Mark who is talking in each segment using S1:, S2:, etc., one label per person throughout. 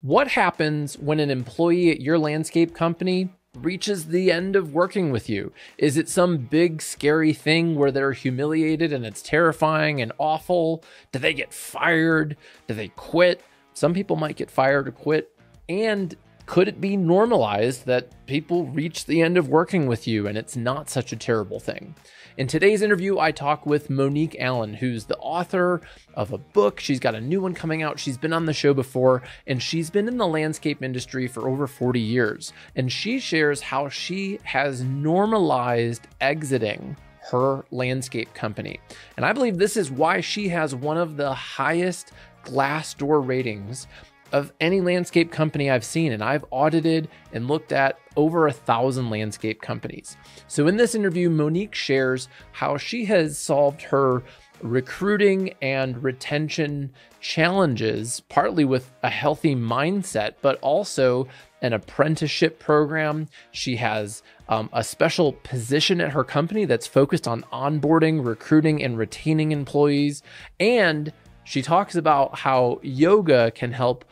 S1: What happens when an employee at your landscape company reaches the end of working with you? Is it some big scary thing where they're humiliated and it's terrifying and awful? Do they get fired? Do they quit? Some people might get fired or quit. And could it be normalized that people reach the end of working with you and it's not such a terrible thing? In today's interview, I talk with Monique Allen, who's the author of a book. She's got a new one coming out. She's been on the show before, and she's been in the landscape industry for over 40 years. And she shares how she has normalized exiting her landscape company. And I believe this is why she has one of the highest Glassdoor ratings of any landscape company I've seen, and I've audited and looked at over 1,000 landscape companies. So in this interview, Monique shares how she has solved her recruiting and retention challenges, partly with a healthy mindset, but also an apprenticeship program. She has a special position at her company that's focused on onboarding, recruiting, and retaining employees. And she talks about how yoga can help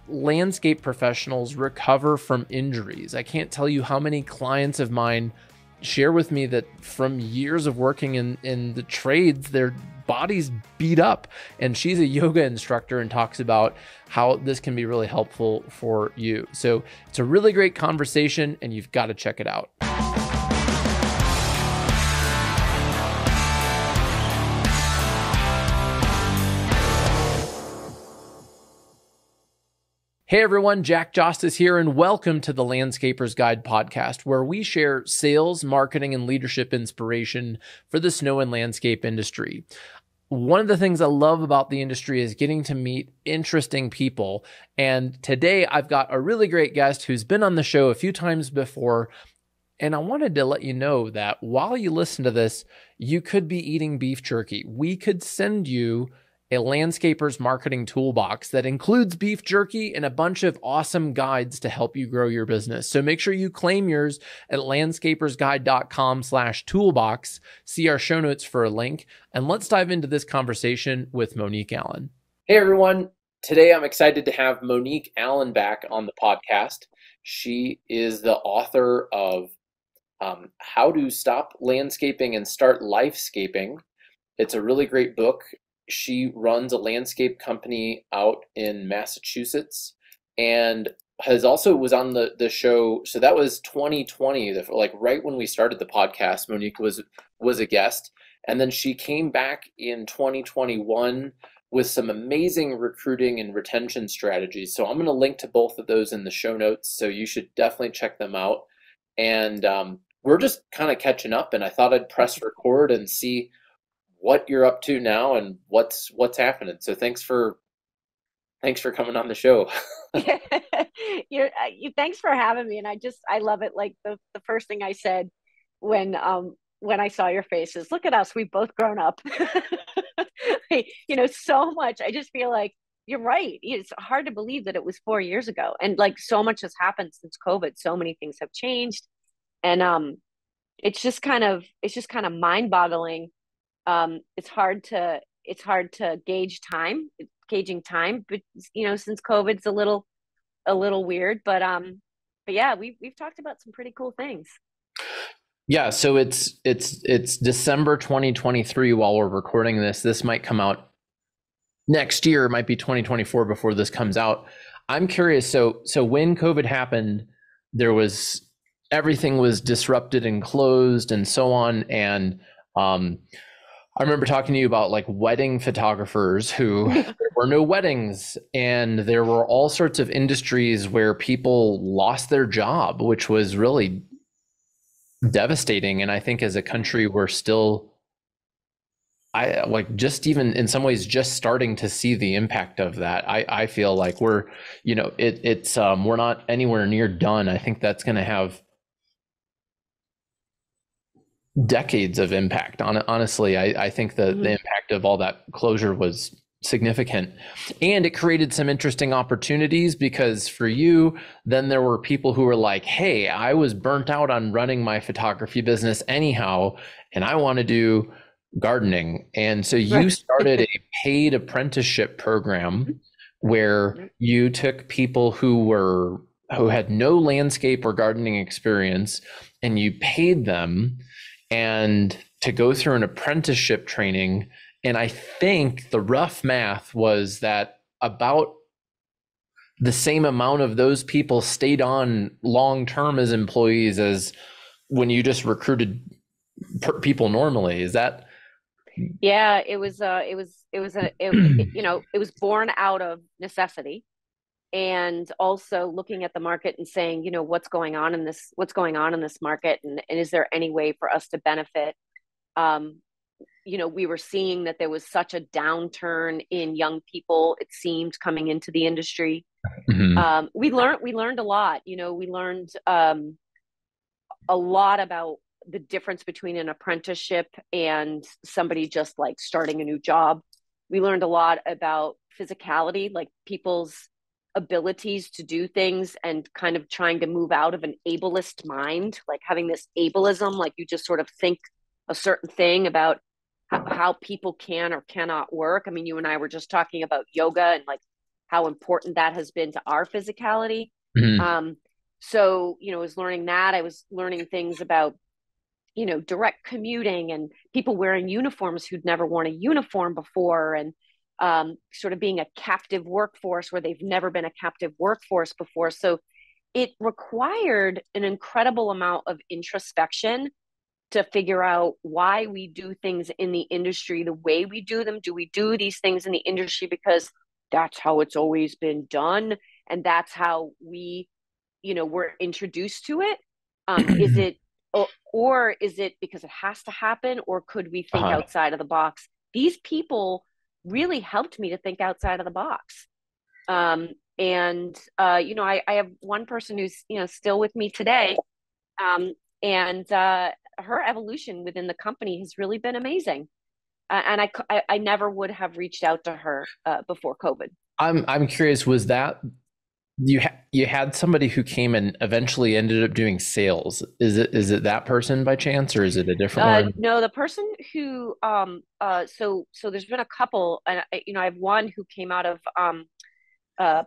S1: landscape professionals recover from injuries. I can't tell you how many clients of mine share with me that from years of working in the trades, their bodies beat up. And she's a yoga instructor and talks about how this can be really helpful for you. So it's a really great conversation and you've got to check it out. Hey everyone, Jack Jostes here, and welcome to the Landscaper's Guide podcast, where we share sales, marketing, and leadership inspiration for the snow and landscape industry. One of the things I love about the industry is getting to meet interesting people. And today I've got a really great guest who's been on the show a few times before. And I wanted to let you know that while you listen to this, you could be eating beef jerky. We could send you a landscaper's marketing toolbox that includes beef jerky and a bunch of awesome guides to help you grow your business. So make sure you claim yours at landscapersguide.com/toolbox. See our show notes for a link. And let's dive into this conversation with Monique Allen. Hey everyone. Today I'm excited to have Monique Allen back on the podcast. She is the author of How to Stop Landscaping and Start Lifescaping. It's a really great book. She runs a landscape company out in Massachusetts and was on the show. So that was 2020, like right when we started the podcast. Monique was a guest, and then she came back in 2021 with some amazing recruiting and retention strategies. So I'm going to link to both of those in the show notes. So you should definitely check them out. And we're just kind of catching up, and I thought I'd press record and see what you're up to now and what's happening. So thanks for coming on the show.
S2: Thanks for having me. And I love it. Like the first thing I said when I saw your face is, look at us, we've both grown up. So much. I just feel like you're right. It's hard to believe that it was 4 years ago. And like so much has happened since COVID. So many things have changed. And it's just kind of mind boggling. It's hard to gauging time, but since COVID's a little weird, but yeah, we've talked about some pretty cool things.
S1: Yeah. So it's December 2023 while we're recording this. This might come out next year. It might be 2024 before this comes out. I'm curious. So when COVID happened, everything was disrupted and closed and so on. And, I remember talking to you about like wedding photographers who there were no weddings, and there were all sorts of industries where people lost their job, which was really devastating. And I think as a country, we're still, just even in some ways, just starting to see the impact of that. I feel like we're not anywhere near done. I think that's going to have decades of impact. Honestly, I think the impact of all that closure was significant, and it created some interesting opportunities because for you, then there were people who were like, hey, I was burnt out on running my photography business anyhow, and I want to do gardening. And so you started a paid apprenticeship program where you took people who had no landscape or gardening experience and you paid them and to go through an apprenticeship training. And I think the rough math was that about the same amount of those people stayed on long term as employees as when you just recruited people normally. Is that?
S2: Yeah, it was born out of necessity, and also looking at the market and saying, what's going on in this market, and is there any way for us to benefit? Um, we were seeing that there was such a downturn in young people, it seemed, coming into the industry.
S1: Mhm.
S2: We learned a lot. We learned a lot about the difference between an apprenticeship and somebody just like starting a new job. We learned a lot about physicality, like people's abilities to do things, and kind of trying to move out of an ableist mind, like having this ableism, like you just sort of think a certain thing about how people can or cannot work. I mean, you and I were just talking about yoga and like how important that has been to our physicality.
S1: Mhm.
S2: Um, so, I was learning that. I was learning things about, direct commuting and people wearing uniforms who'd never worn a uniform before, and sort of being a captive workforce where they've never been a captive workforce before. So it required an incredible amount of introspection to figure out why we do things in the industry the way we do them. Do we do these things in the industry because that's how it's always been done and that's how we, were introduced to it? Is it, or is it because it has to happen, or could we think
S1: Uh-huh.
S2: outside of the box? These people really helped me to think outside of the box. And I have one person who's still with me today, um, and her evolution within the company has really been amazing. And I never would have reached out to her before COVID.
S1: I'm curious, was that you had somebody who came and eventually ended up doing sales? Is it that person by chance, or is it a different one?
S2: No, the person who so there's been a couple, and I have one who came out of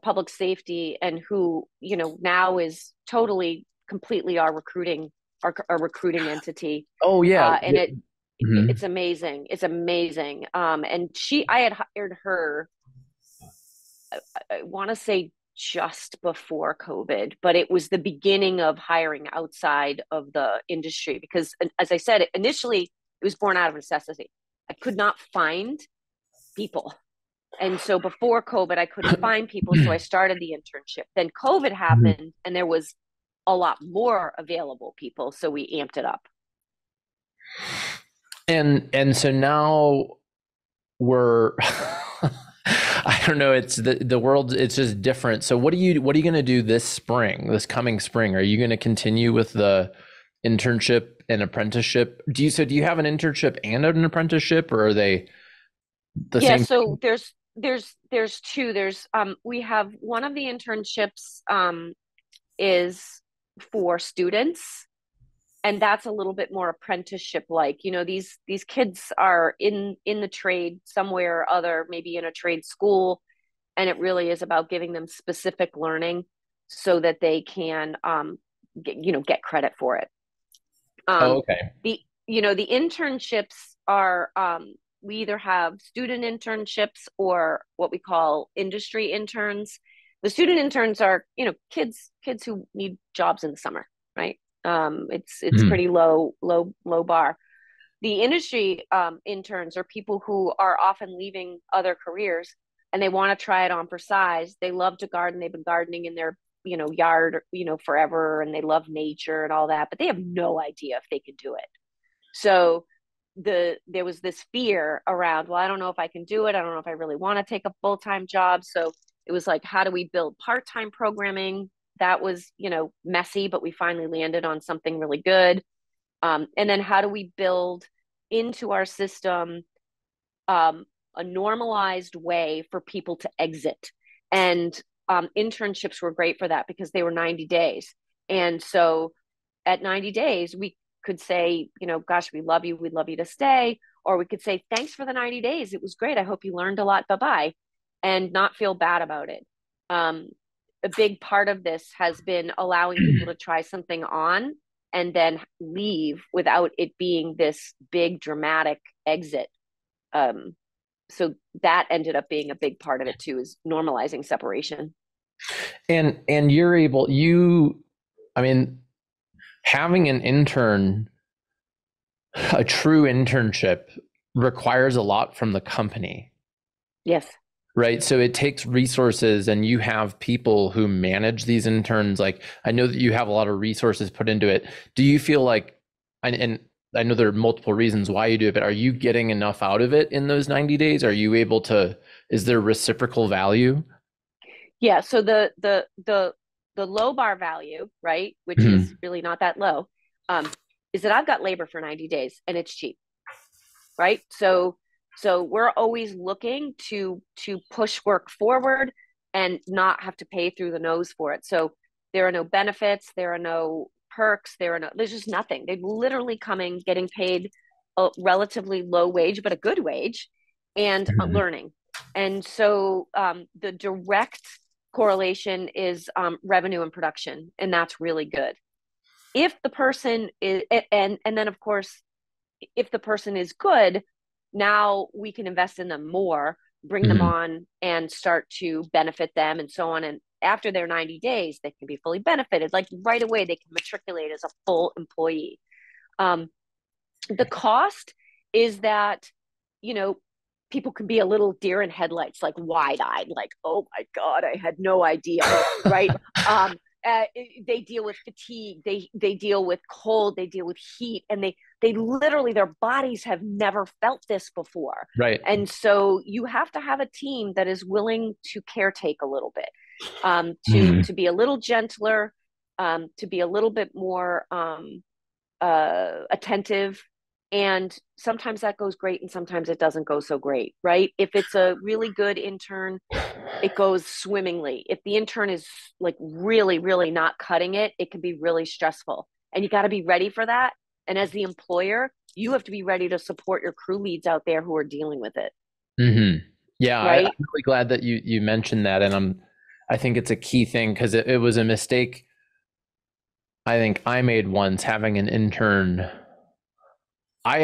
S2: public safety, and who now is totally completely our recruiting entity.
S1: Oh yeah.
S2: And
S1: Mhm.
S2: it's amazing. It's amazing. And I had hired her, I want to say just before COVID, but it was the beginning of hiring outside of the industry because, as I said, initially it was born out of necessity. I could not find people. And so before COVID, I couldn't find people. So I started the internship. Then COVID happened and there was a lot more available people. So we amped it up.
S1: And so now we're I don't know, it's the world, it's just different. So what are you going to do this coming spring? Are you going to continue with the internship and apprenticeship? Do you have an internship and an apprenticeship, or are they the
S2: Yeah,
S1: same
S2: so
S1: thing?
S2: there's two. We have one of the internships is for students, and that's a little bit more apprenticeship like. These kids are in the trade somewhere or other, maybe in a trade school, and it really is about giving them specific learning so that they can get credit for it.
S1: Oh,
S2: Um,
S1: okay.
S2: the internships are, we either have student internships or what we call industry interns. The student interns are, kids who need jobs in the summer, right? It's
S1: Mhm.
S2: pretty low bar. The industry interns are people who are often leaving other careers and they want to try it on for size. They love to garden. They've been gardening in their yard forever, and they love nature and all that, but they have no idea if they can do it. So there was this fear around, well, I don't know if I can do it. I don't know if I really want to take a full-time job. So it was like, how do we build part-time programming? That was messy, but we finally landed on something really good. And then how do we build into our system um, a normalized way for people to exit? And internships were great for that because they were 90 days. And so at 90 days, we could say, gosh, we love you. We'd love you to stay. Or we could say, thanks for the 90 days. It was great. I hope you learned a lot. Bye bye. and not feel bad about it. A big part of this has been allowing people to try something on and then leave without it being this big dramatic exit. So that ended up being a big part of it too, is normalizing separation.
S1: And you're able, I mean, having an intern, a true internship, requires a lot from the company.
S2: Yes.
S1: Right. So it takes resources, and you have people who manage these interns. Like, I know that you have a lot of resources put into it. Do you feel like, and I know there are multiple reasons why you do it, but are you getting enough out of it in those 90 days? Are you able to, is there reciprocal value?
S2: Yeah. So the low bar value, right, which
S1: Mhm.
S2: is really not that low, is that I've got labor for 90 days and it's cheap, right? So we're always looking to push work forward and not have to pay through the nose for it. So there are no benefits, there are no perks, there's just nothing. They're literally coming, getting paid a relatively low wage, but a good wage, and
S1: Mhm.
S2: learning. And so the direct correlation is revenue and production, and that's really good. If the person is, and then of course, if the person is good, now we can invest in them more, bring them
S1: Mhm.
S2: on and start to benefit them and so on. And after their 90 days, they can be fully benefited. Like right away, they can matriculate as a full employee. Um, the cost is that, you know, people can be a little deer in headlights, like wide eyed, like, oh my God, I had no idea. Right. Um, they deal with fatigue, they deal with cold, they deal with heat, and they literally, their bodies have never felt this before.
S1: Right.
S2: And so you have to have a team that is willing to caretake a little bit,
S1: Mhm.
S2: to be a little gentler, to be a little bit more attentive. And sometimes that goes great and sometimes it doesn't go so great, right? If it's a really good intern, it goes swimmingly. If the intern is like really, really not cutting it, it can be really stressful. And you got to be ready for that. And as the employer, you have to be ready to support your crew leads out there who are dealing with it,
S1: Mhm. Yeah, I'm
S2: right?
S1: really glad that you mentioned that, and I think it's a key thing, because it was a mistake I think I made once, having an intern. I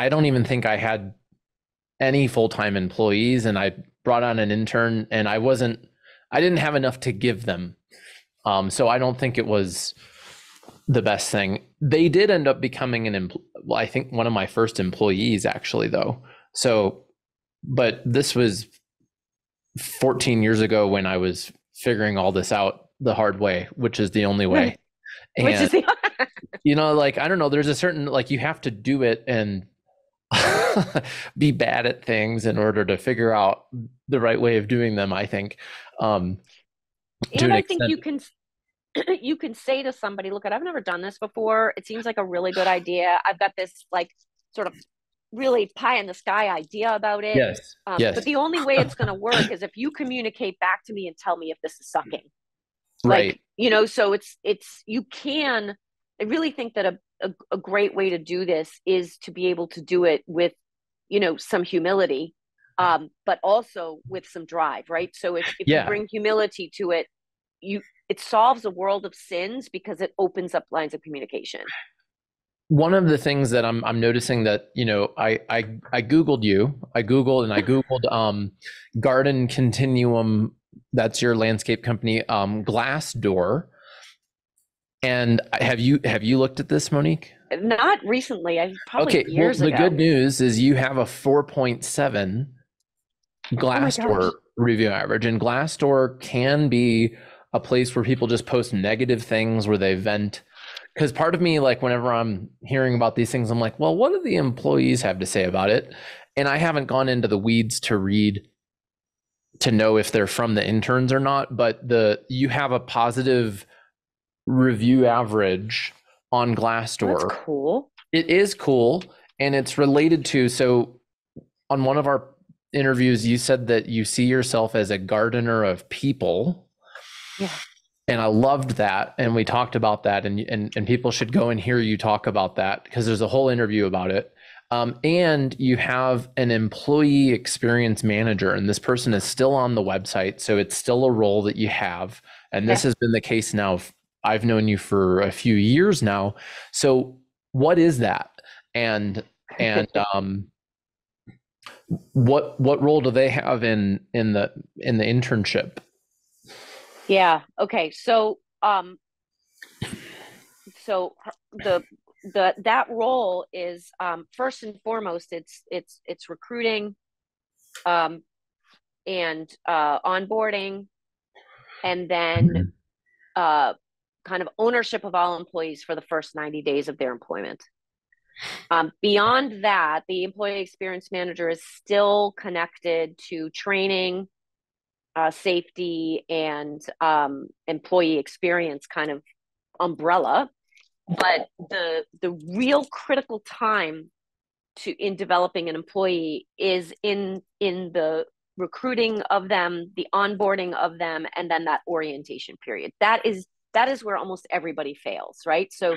S1: don't even think I had any full-time employees, and I brought on an intern, and I didn't have enough to give them. So I don't think it was the best thing. They did end up becoming well, I think one of my first employees, actually, though. So, but this was 14 years ago, when I was figuring all this out the hard way, which is the only way.
S2: Which
S1: And,
S2: is the
S1: like, I don't know, there's a certain, like, you have to do it and be bad at things in order to figure out the right way of doing them, I think, to
S2: and
S1: an
S2: I think
S1: extent.
S2: you can say to somebody, look, I've never done this before. It seems like a really good idea. I've got this like sort of really pie in the sky idea about it.
S1: Yes.
S2: But
S1: Yes.
S2: the only way it's going to work is if you communicate back to me and tell me if this is sucking.
S1: Right.
S2: Like, so you can, I really think that a great way to do this is to be able to do it with, some humility, but also with some drive, right? So if you
S1: Yeah.
S2: bring humility to it, it solves a world of sins because it opens up lines of communication.
S1: One of the things that I'm noticing, that, I Googled you. I Googled Garden Continuum. That's your landscape company, Glassdoor. And have you looked at this, Monique?
S2: Not recently, I probably
S1: Okay, well,
S2: years
S1: the good
S2: ago.
S1: news is you have a 4.7
S2: Oh my
S1: Glassdoor
S2: gosh.
S1: review average, and Glassdoor can be a place where people just post negative things, where they vent. Because part of me, like, whenever I'm hearing about these things, I'm like, well, what do the employees have to say about it? And I haven't gone into the weeds to read to know if they're from the interns or not, but you have a positive review average on
S2: Oh, that's
S1: Glassdoor.
S2: cool.
S1: It is cool, and it's related to, so on one of our interviews, you said that you see yourself as a gardener of people.
S2: Yeah.
S1: And I loved that. And we talked about that, and people should go and hear you talk about that, because there's a whole interview about it. And you have an employee experience manager, and this person is still on the website. So it's still a role that you have. And this
S2: Yeah.
S1: has been the case now. I've known you for a few years now. So what is that? And what role do they have in the internship?
S2: Yeah. Okay. So the that role is, first and foremost, it's recruiting, um, and onboarding, and then
S1: Mhm.
S2: uh, kind of ownership of all employees for the first 90 days of their employment. Beyond that, the employee experience manager is still connected to training, safety, and employee experience kind of umbrella. But the real critical time in developing an employee is in the recruiting of them, the onboarding of them, and then that orientation period. That is where almost everybody fails, right? So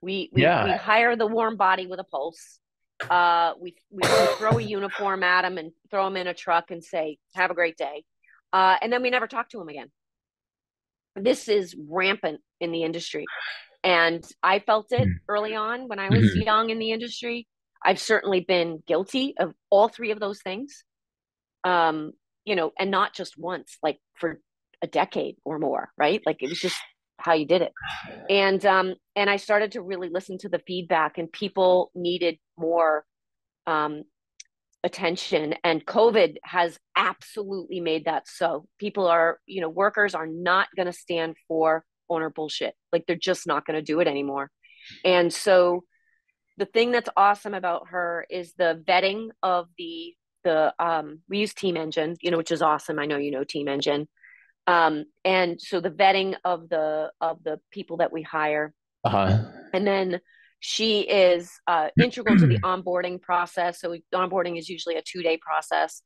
S2: we
S1: Yeah.
S2: hire the warm body with a pulse. We throw a uniform at them and throw them in a truck and say, "Have a great day," and then we never talk to them again. This is rampant in the industry. And I felt it early on when I was
S1: Mhm.
S2: young in the industry. I've certainly been guilty of all three of those things. Um, and not just once, like for a decade or more, right? Like it was just how you did it. And I started to really listen to the feedback, and people needed more um attention, and COVID has absolutely made that so. People are, workers are not going to stand for owner bullshit. Like they're just not going to do it anymore. And so the thing that's awesome about her is the vetting of the we use Team Engine, which is awesome. I know you know Team Engine. And so the vetting of the people that we hire,
S1: Uh-huh.
S2: and then she is integral to the onboarding process. So onboarding is usually a 2-day process.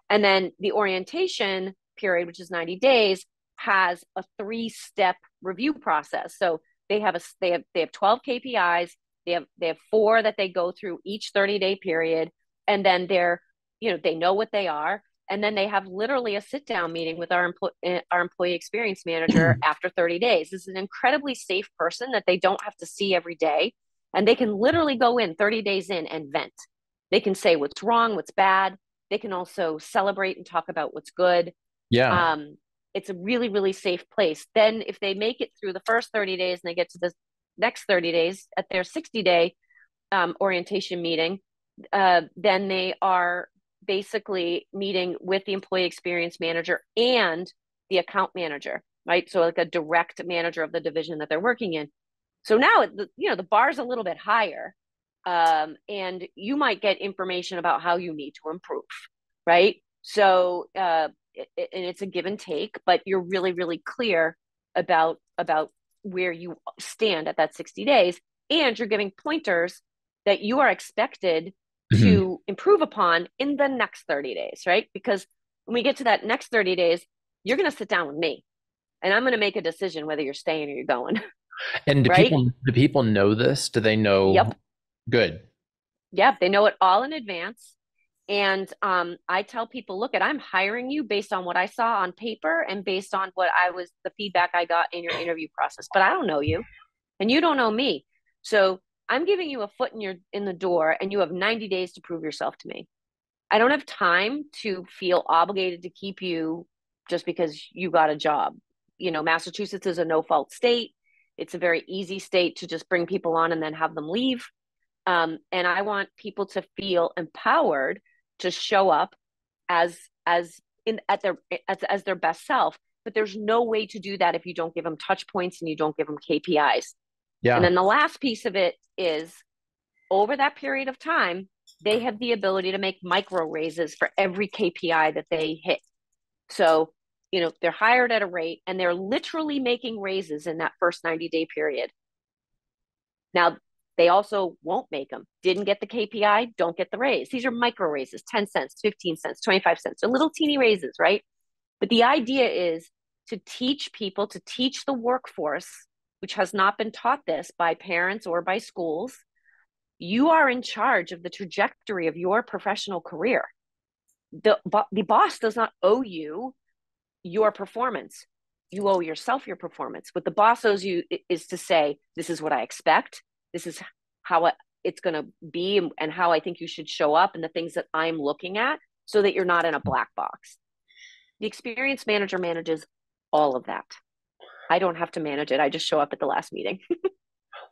S2: And then the orientation period, which is 90 days, has a 3-step review process. So they have 12 KPIs. They have 4 that they go through each 30-day period, and then they know what they are. And then they have literally a sit-down meeting with our employee experience manager after 30 days. This is an incredibly safe person that they don't have to see every day, and they can literally go in 30 days in and vent. They can say what's wrong, what's bad. They can also celebrate and talk about what's good.
S1: Yeah.
S2: Um, it's a really, really safe place. Then, if they make it through the first 30 days and they get to the next 30 days at their 60-day orientation meeting, then they are basically meeting with the employee experience manager and the account manager, right? So, like a direct manager of the division that they're working in. So now, the bar's a little bit higher, and you might get information about how you need to improve, right? So, and it's a give and take, but you're really, really clear about where you stand at that 60 days, and you're giving pointers that you are expected
S1: Mhm.
S2: to improve upon in the next 30 days, right? Because when we get to that next 30 days, you're going to sit down with me, and I'm going to make a decision whether you're staying or you're going,
S1: And do
S2: right?
S1: people know this? Do they know?
S2: Yep.
S1: Good.
S2: Yep. They know it all in advance. And I tell people, look, I'm hiring you based on what I saw on paper and based on the feedback I got in your interview process. But I don't know you, and you don't know me. So I'm giving you a foot in the door, and you have 90 days to prove yourself to me. I don't have time to feel obligated to keep you just because you got a job. Massachusetts is a no fault state. It's a very easy state to just bring people on and then have them leave. And I want people to feel empowered to show up as as in at their as their best self. But there's no way to do that if you don't give them touch points and you don't give them KPIs. And
S1: Yeah.
S2: then the last piece of it is, over that period of time, they have the ability to make micro raises for every KPI that they hit. So, they're hired at a rate, and they're literally making raises in that first 90-day period. Now, they also won't make them. Didn't get the KPI, don't get the raise. These are micro raises, 10 cents, 15 cents, 25 cents. So little teeny raises, right? But the idea is to teach people, to teach the workforce, which has not been taught this by parents or by schools. you are in charge of the trajectory of your professional career. The boss does not owe you your performance. You owe yourself your performance. What the boss owes you is to say, this is what I expect. This is how it's going to be and how I think you should show up and the things that I'm looking at so that you're not in a black box. The experienced manager manages all of that. I don't have to manage it. I just show up at the last meeting.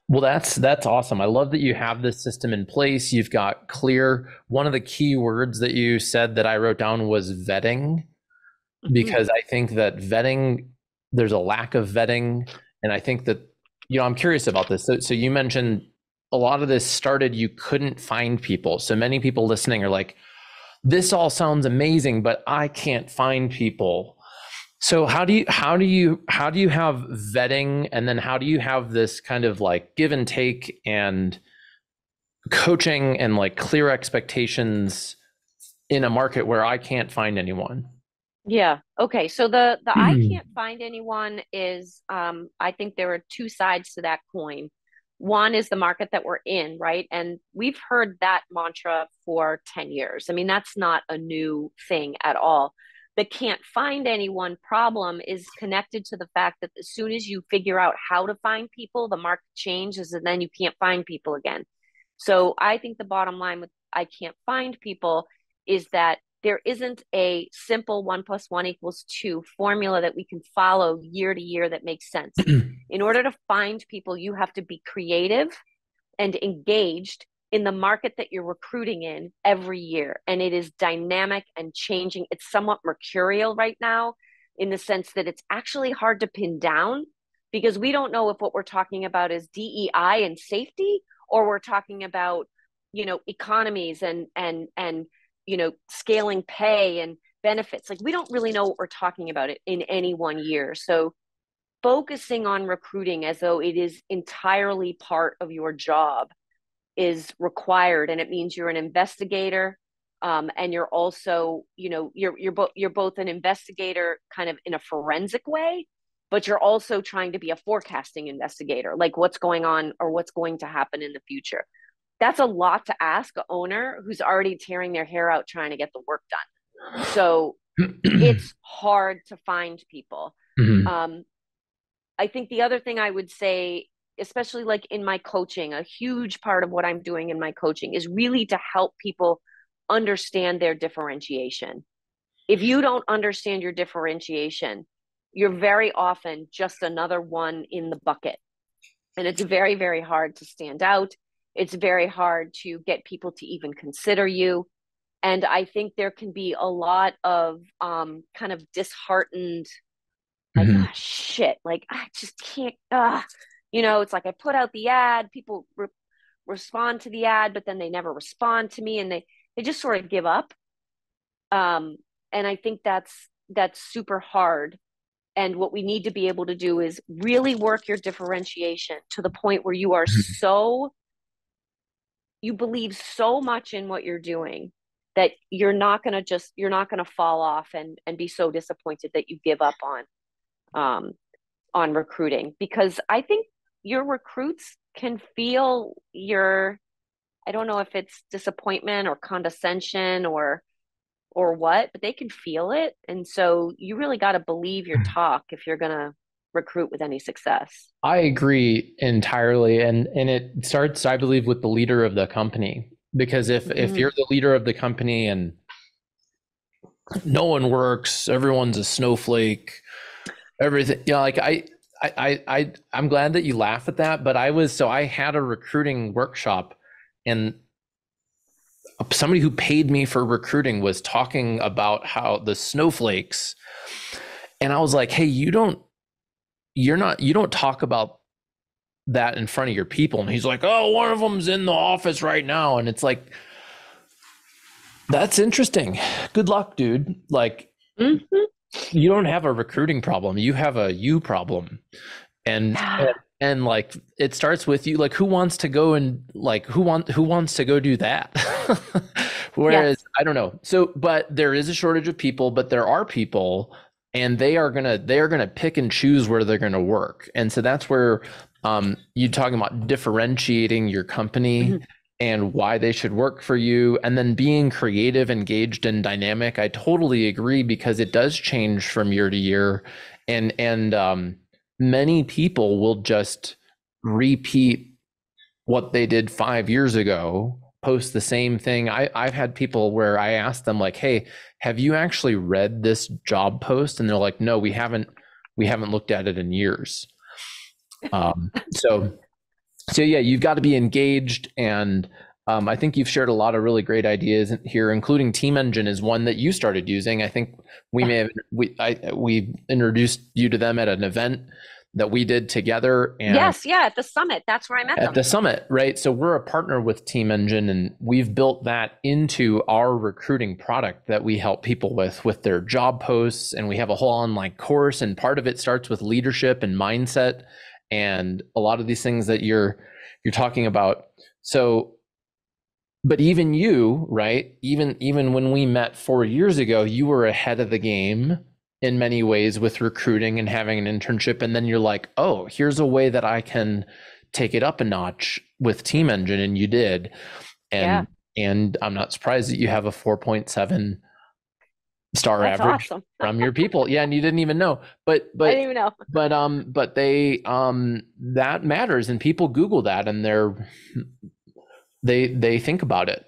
S1: Well, that's awesome. I love that you have this system in place. You've got clear. One of the key words that you said that I wrote down was vetting, because I think that vetting, there's a lack of vetting. And I think that, I'm curious about this. So you mentioned a lot of this started, you couldn't find people. So many people listening are like, this all sounds amazing, but I can't find people. So how do you have vetting, and then how do you have this kind of like give and take and coaching and like clear expectations in a market where I can't find anyone?
S2: Yeah. Okay. So the I can't find anyone is, I think there are two sides to that coin. One is the market that we're in, right? And we've heard that mantra for 10 years. I mean, that's not a new thing at all. The can't find anyone problem is connected to the fact that as soon as you figure out how to find people, the market changes and then you can't find people again. So I think the bottom line with I can't find people is that there isn't a simple 1 + 1 = 2 formula that we can follow year to year that makes sense. In order to find people, you have to be creative and engaged in the market that you're recruiting in every year. And it is dynamic and changing. It's somewhat mercurial right now in the sense that it's actually hard to pin down, because we don't know if what we're talking about is DEI and safety, or we're talking about, economies and scaling pay and benefits. Like, we don't really know what we're talking about it in any one year. So focusing on recruiting as though it is entirely part of your job is required. And it means you're an investigator, and you're also, you're both an investigator kind of in a forensic way, but you're also trying to be a forecasting investigator, like what's going on or what's going to happen in the future. That's a lot to ask an owner who's already tearing their hair out trying to get the work done. So it's hard to find people. I think the other thing I would say, especially like in my coaching, a huge part of what I'm doing in my coaching is really to help people understand their differentiation. If you don't understand your differentiation, you're very often just another one in the bucket. And it's very, very hard to stand out. It's very hard to get people to even consider you. And I think there can be a lot of kind of disheartened, like, shit, like, I just can't, it's like I put out the ad, people respond to the ad, but then they never respond to me, and they just sort of give up. And I think that's super hard. And what we need to be able to do is really work your differentiation to the point where you are you believe so much in what you're doing that you're not going to fall off and be so disappointed that you give up on recruiting. Because I think your recruits can feel I don't know if it's disappointment or condescension or what, but they can feel it. And so you really got to believe your talk if you're going to recruit with any success.
S1: I agree entirely. And it starts, I believe, with the leader of the company. Because if you're the leader of the company and no one works, everyone's a snowflake, everything, like I'm glad that you laugh at that. But I had a recruiting workshop, and somebody who paid me for recruiting was talking about how the snowflakes, and I was like, hey, you don't talk about that in front of your people. And he's like, oh, one of them's in the office right now. And it's like, that's interesting. Good luck, dude. Like, you don't have a recruiting problem. You have a you problem. And like, it starts with you. Like, who wants to go and like, who wants to go do that? Whereas, yes. I don't know. So, but there is a shortage of people, but there are people, and they are gonna pick and choose where they're gonna work. And so that's where you talking about differentiating your company and why they should work for you. And then being creative, engaged, and dynamic. I totally agree, because it does change from year to year. And many people will just repeat what they did 5 years ago, post the same thing. I've had people where I asked them like, hey, have you actually read this job post? And they're like, no, we haven't looked at it in years. So yeah, you've got to be engaged. And I think you've shared a lot of really great ideas here, including Team Engine is one that you started using. I think we introduced you to them at an event that we did together. And
S2: yes, yeah, at the summit. That's where I met them.
S1: At the summit, right? So we're a partner with Team Engine, and we've built that into our recruiting product that we help people with their job posts. And we have a whole online course, and part of it starts with leadership and mindset and a lot of these things that you're talking about. So, but even you, right? Even when we met 4 years ago, you were ahead of the game in many ways with recruiting and having an internship. And then you're like, oh, here's a way that I can take it up a notch with Team Engine. And you did. And I'm not surprised that you have a 4.7 star
S2: That's
S1: average
S2: awesome.
S1: from your people. Yeah. And you didn't even know, but
S2: I didn't even know.
S1: But they, that matters, and people Google that, and they think about it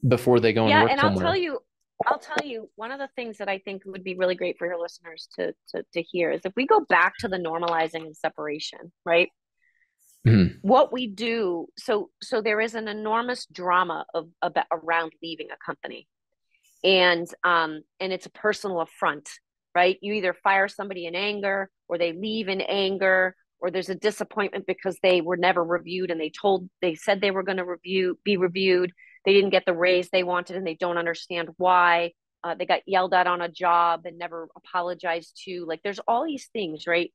S1: before they go and work somewhere.
S2: I'll tell you, one of the things that I think would be really great for your listeners to hear is if we go back to the normalizing and separation, right? Mm-hmm. What we do, so there is an enormous drama around leaving a company, and it's a personal affront, right? You either fire somebody in anger, or they leave in anger, or there's a disappointment because they were never reviewed, and they said they were going to be reviewed. They didn't get the raise they wanted, and they don't understand why. They got yelled at on a job and never apologized to. Like, there's all these things, right?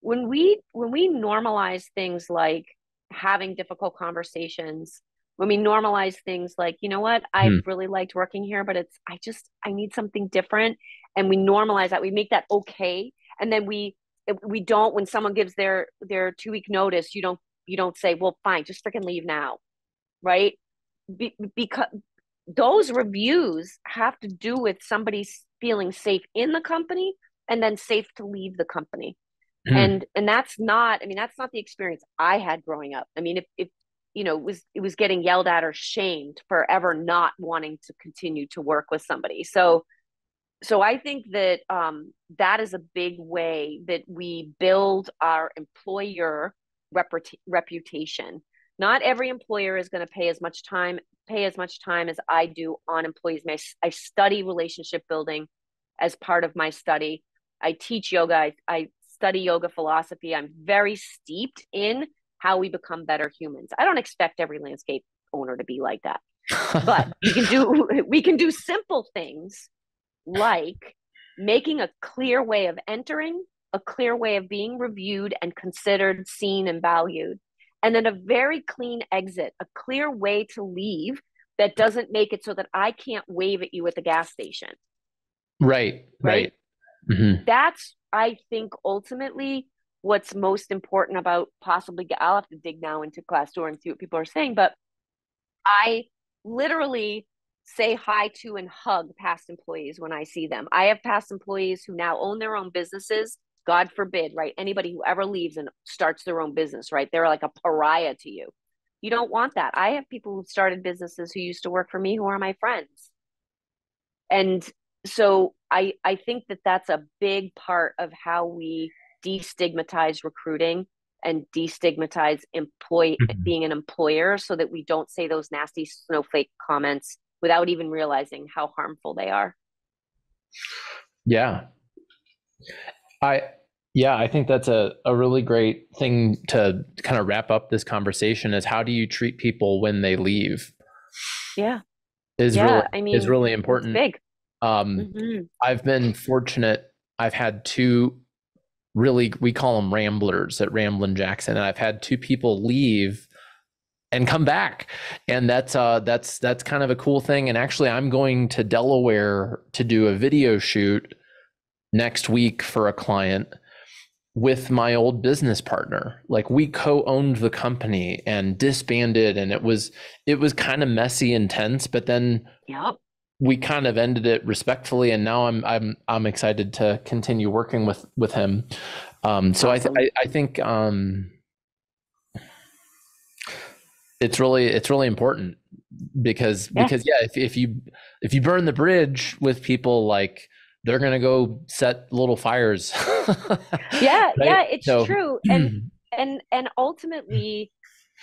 S2: When we normalize things like having difficult conversations, when we normalize things like, you know what, I've really liked working here, but I need something different. And we normalize that, we make that okay. And then we don't, when someone gives their 2-week notice, you don't say, well, fine, just freaking leave now. Right. Because those reviews have to do with somebody feeling safe in the company and then safe to leave the company. And that's not the experience I had growing up. I mean, if it was getting yelled at or shamed for ever not wanting to continue to work with somebody. So I think that that is a big way that we build our employer reputation. Not every employer is going to pay as much time as I do on employees. I study relationship building as part of my study. I teach yoga. I study yoga philosophy. I'm very steeped in how we become better humans. I don't expect every landscape owner to be like that, but we can do simple things like making a clear way of entering, a clear way of being reviewed and considered, seen, and valued. And then a very clean exit, a clear way to leave that doesn't make it so that I can't wave at you at the gas station.
S1: Right. Mm-hmm.
S2: That's, I think, ultimately what's most important about I'll have to dig now into Glassdoor and see what people are saying, but I literally say hi to and hug past employees when I see them. I have past employees who now own their own businesses. God forbid, right? Anybody who ever leaves and starts their own business, right? They're like a pariah to you. You don't want that. I have people who started businesses who used to work for me who are my friends. And so I think that that's a big part of how we destigmatize recruiting and destigmatize being an employer, so that we don't say those nasty snowflake comments without even realizing how harmful they are.
S1: Yeah. I think that's a really great thing to kind of wrap up this conversation, is how do you treat people when they leave?
S2: Yeah.
S1: Is really important.
S2: It's
S1: big. I've been fortunate. I've had two really, we call them ramblers at Ramblin' Jackson, and I've had two people leave and come back. And that's kind of a cool thing. And actually, I'm going to Delaware to do a video shoot next week for a client with my old business partner. Like we co-owned the company and disbanded, and it was kind of messy and tense, but then
S2: Yep.
S1: we kind of ended it respectfully, and now I'm excited to continue working with him. So
S2: Awesome.
S1: I think it's really important because
S2: Yeah.
S1: yeah, if you burn the bridge with people, like they're gonna go set little fires.
S2: Yeah,
S1: Right?
S2: yeah, it's
S1: So
S2: true. And ultimately,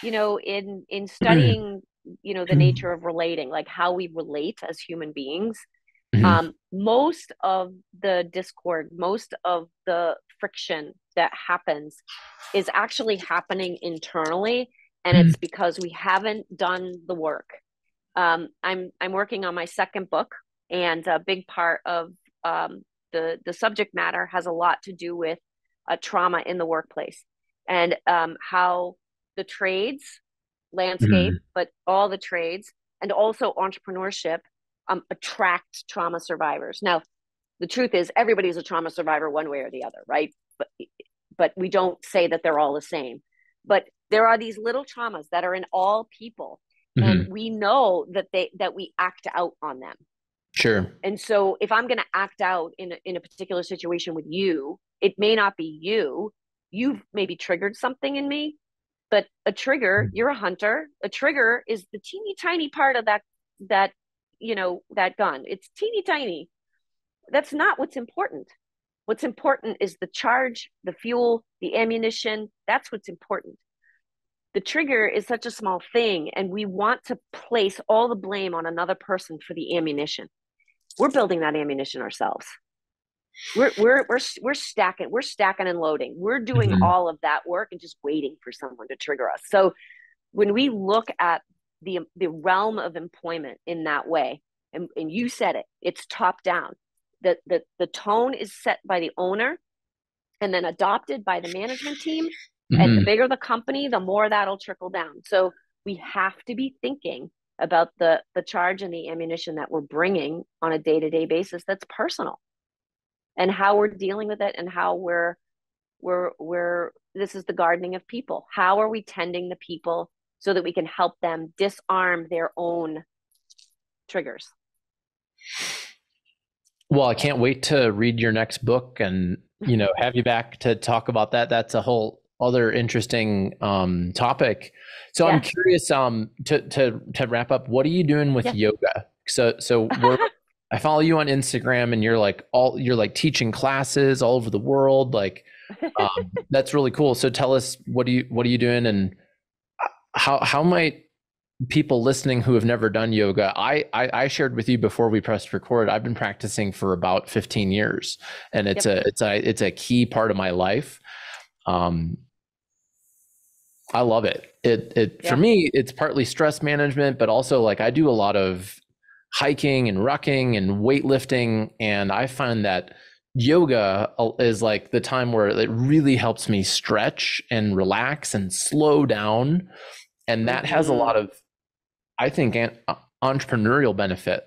S2: in studying, the nature of relating, like how we relate as human beings, most of the discord, most of the friction that happens is actually happening internally, and it's because we haven't done the work. I'm working on my second book, and a big part of the subject matter has a lot to do with trauma in the workplace, and how the trades landscape, but all the trades, and also entrepreneurship, attract trauma survivors. Now, the truth is, everybody's a trauma survivor one way or the other, right? But we don't say that they're all the same. But there are these little traumas that are in all people, and we know that we act out on them.
S1: Sure.
S2: And so if I'm going to act out in a particular situation with you, it may not be you. You've maybe triggered something in me, but a trigger, you're a hunter. A trigger is the teeny tiny part of that gun. It's teeny tiny. That's not what's important. What's important is the charge, the fuel, the ammunition. That's what's important. The trigger is such a small thing, and we want to place all the blame on another person for the ammunition. We're building that ammunition ourselves. We're stacking and loading. We're doing all of that work and just waiting for someone to trigger us. So when we look at the realm of employment in that way, and you said it, it's top down. The tone is set by the owner and then adopted by the management team. And the bigger the company, the more that'll trickle down. So we have to be thinking about the charge and the ammunition that we're bringing on a day-to-day basis that's personal, and how we're dealing with it, and how we're this is the gardening of people. How are we tending the people so that we can help them disarm their own triggers?
S1: Well, I can't wait to read your next book and, have you back to talk about that. That's a whole other interesting topic. So I'm curious to wrap up, what are you doing with yoga? So I follow you on Instagram, and you're like teaching classes all over the world. Like that's really cool. So tell us, what are you doing, and how might people listening who have never done yoga, I shared with you before we pressed record, I've been practicing for about 15 years, and it's a key part of my life. I love it. For me, it's partly stress management, but also like I do a lot of hiking and rucking and weightlifting, and I find that yoga is like the time where it really helps me stretch and relax and slow down, and that has a lot of, I think, entrepreneurial benefit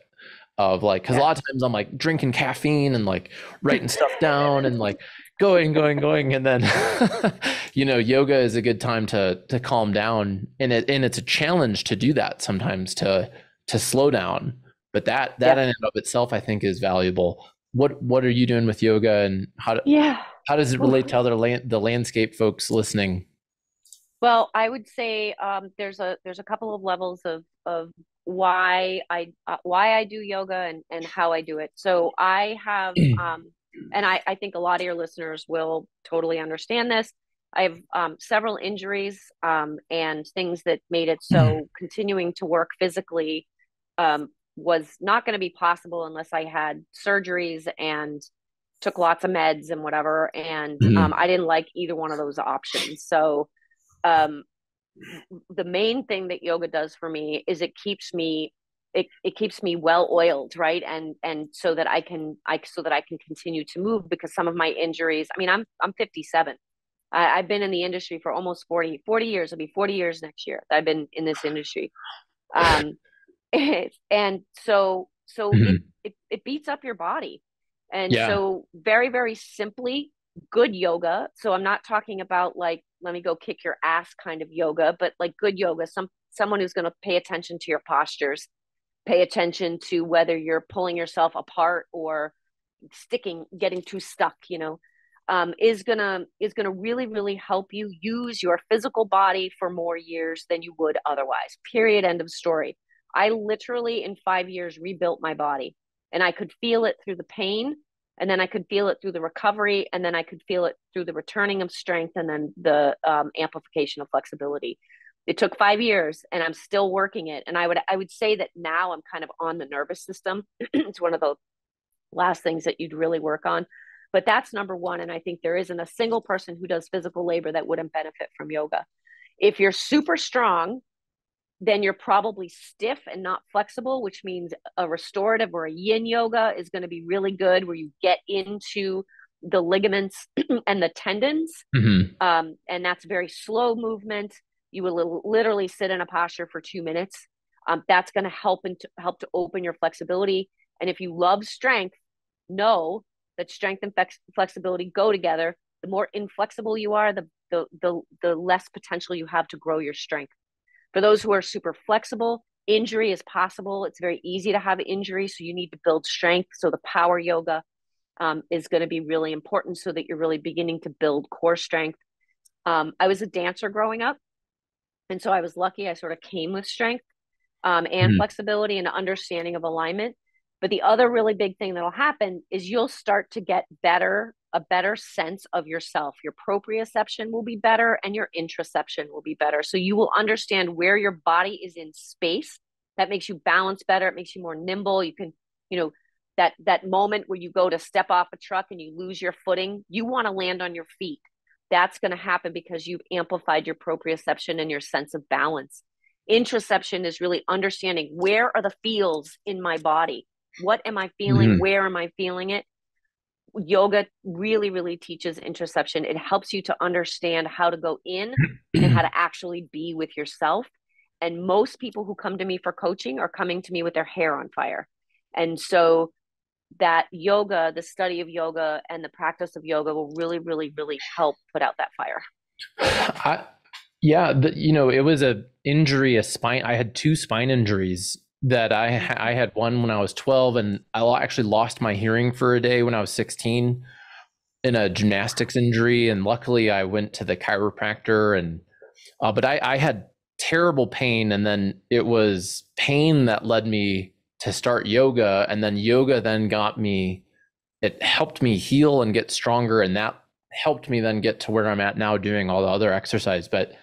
S1: of like, because a lot of times I'm like drinking caffeine and like writing stuff down and like going, and then yoga is a good time to calm down, and it's a challenge to do that sometimes, to slow down. But that in and of itself, I think, is valuable. What are you doing with yoga, and how does it relate to the landscape folks listening?
S2: Well, I would say there's a couple of levels of why I do yoga and how I do it. So I have and I think a lot of your listeners will totally understand this. I have several injuries and things that made it so continuing to work physically was not going to be possible unless I had surgeries and took lots of meds and whatever. And I didn't like either one of those options. So the main thing that yoga does for me is it keeps me well oiled, right? And so that I can continue to move, because some of my injuries, I mean, I'm 57. I've been in the industry for almost 40 years. It'll be 40 years next year. I've been in this industry. And so it beats up your body. And so very, very simply, good yoga. So I'm not talking about like, let me go kick your ass kind of yoga, but like good yoga, someone who's going to pay attention to your postures, pay attention to whether you're pulling yourself apart or getting too stuck, is gonna really help you use your physical body for more years than you would otherwise. Period. End of story. I literally in 5 years rebuilt my body, and I could feel it through the pain, and then I could feel it through the recovery, and then I could feel it through the returning of strength, and then the amplification of flexibility. It took 5 years, and I'm still working it. And I would say that now I'm kind of on the nervous system. It's one of the last things that you'd really work on. But that's number one. And I think there isn't a single person who does physical labor that wouldn't benefit from yoga. If you're super strong, then you're probably stiff and not flexible, which means a restorative or a yin yoga is going to be really good, where you get into the ligaments and the tendons. And that's very slow movement. You will literally sit in a posture for 2 minutes. That's going to help to open your flexibility. And if you love strength, know that strength and flexibility go together. The more inflexible you are, the less potential you have to grow your strength. For those who are super flexible, injury is possible. It's very easy to have injury, so you need to build strength. So the power yoga is going to be really important, so that you're really beginning to build core strength. I was a dancer growing up, and so I was lucky. I sort of came with strength and flexibility and understanding of alignment. But the other really big thing that'll happen is you'll start to get a better sense of yourself. Your proprioception will be better, and your interoception will be better. So you will understand where your body is in space. That makes you balance better. It makes you more nimble. You can, that moment where you go to step off a truck and you lose your footing, you want to land on your feet. That's going to happen because you've amplified your proprioception and your sense of balance. Interoception is really understanding, where are the feels in my body? What am I feeling? Where am I feeling it? Yoga really teaches interoception. It helps you to understand how to go in and how to actually be with yourself. And most people who come to me for coaching are coming to me with their hair on fire. And so that yoga, the study of yoga and the practice of yoga, will really help put out that fire.
S1: It was a spine. I had 2 spine injuries that I had one when I was 12, and I actually lost my hearing for a day when I was 16 in a gymnastics injury. And luckily I went to the chiropractor, and but I had terrible pain. And then it was pain that led me to start yoga. And then yoga it helped me heal and get stronger. And that helped me then get to where I'm at now, doing all the other exercise. But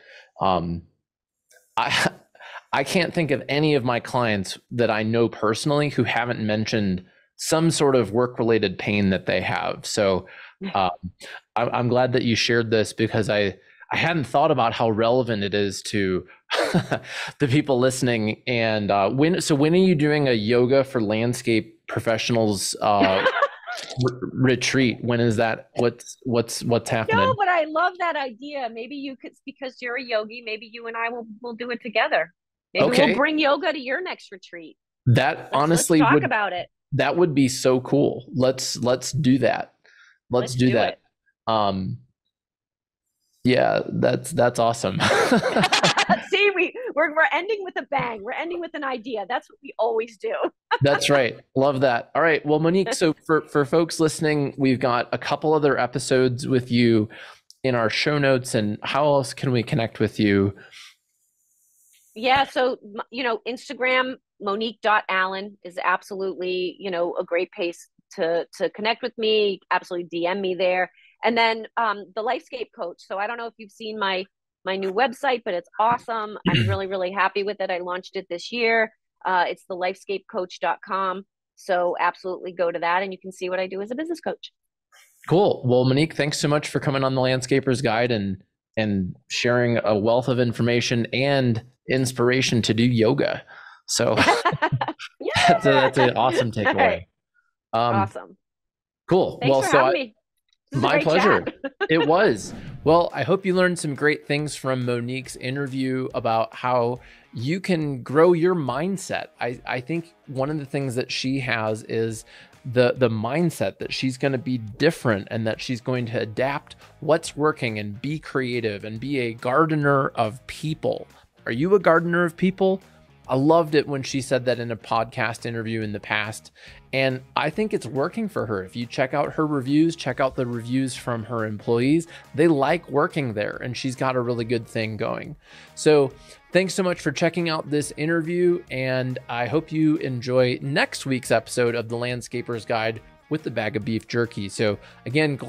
S1: I can't think of any of my clients that I know personally who haven't mentioned some sort of work-related pain that they have. So I'm glad that you shared this, because I hadn't thought about how relevant it is to the people listening. And when are you doing a yoga for landscape professionals retreat? When is that? What's happening?
S2: No, but I love that idea. Maybe you could, because you're a yogi, maybe you and I will do it together. Maybe we'll bring yoga to your next retreat.
S1: Let's
S2: talk about it.
S1: That would be so cool. Let's do that. Let's do that. Yeah, that's awesome.
S2: See, we're ending with a bang. We're ending with an idea. That's what we always do.
S1: That's right. Love that. All right. Well, Monique, so for folks listening, we've got a couple other episodes with you in our show notes. And how else can we connect with you?
S2: Yeah. So, Instagram, Monique.Allen is absolutely, a great place to connect with me. Absolutely DM me there. And then the Lifescape Coach. So I don't know if you've seen my new website, but it's awesome. I'm really happy with it. I launched it this year. It's the lifescapecoach.com. So absolutely go to that, and you can see what I do as a business coach.
S1: Cool. Well, Monique, thanks so much for coming on the Landscaper's Guide and sharing a wealth of information and inspiration to do yoga. So that's an awesome takeaway.
S2: Right. Awesome.
S1: Cool.
S2: Thanks for having me.
S1: My pleasure. It was. Well, I hope you learned some great things from Monique's interview about how you can grow your mindset. I think one of the things that she has is the mindset that she's going to be different and that she's going to adapt what's working and be creative and be a gardener of people. Are you a gardener of people? I loved it when she said that in a podcast interview in the past. And I think it's working for her. If you check out her reviews, check out the reviews from her employees, they like working there and she's got a really good thing going. So thanks so much for checking out this interview. And I hope you enjoy next week's episode of the Landscaper's Guide with the bag of beef jerky. So again,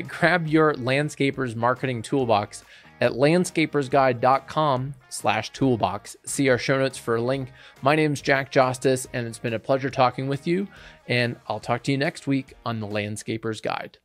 S1: grab your Landscaper's marketing toolbox at landscapersguide.com/toolbox. See our show notes for a link. My name's Jack Jostes, and it's been a pleasure talking with you. And I'll talk to you next week on the Landscaper's Guide.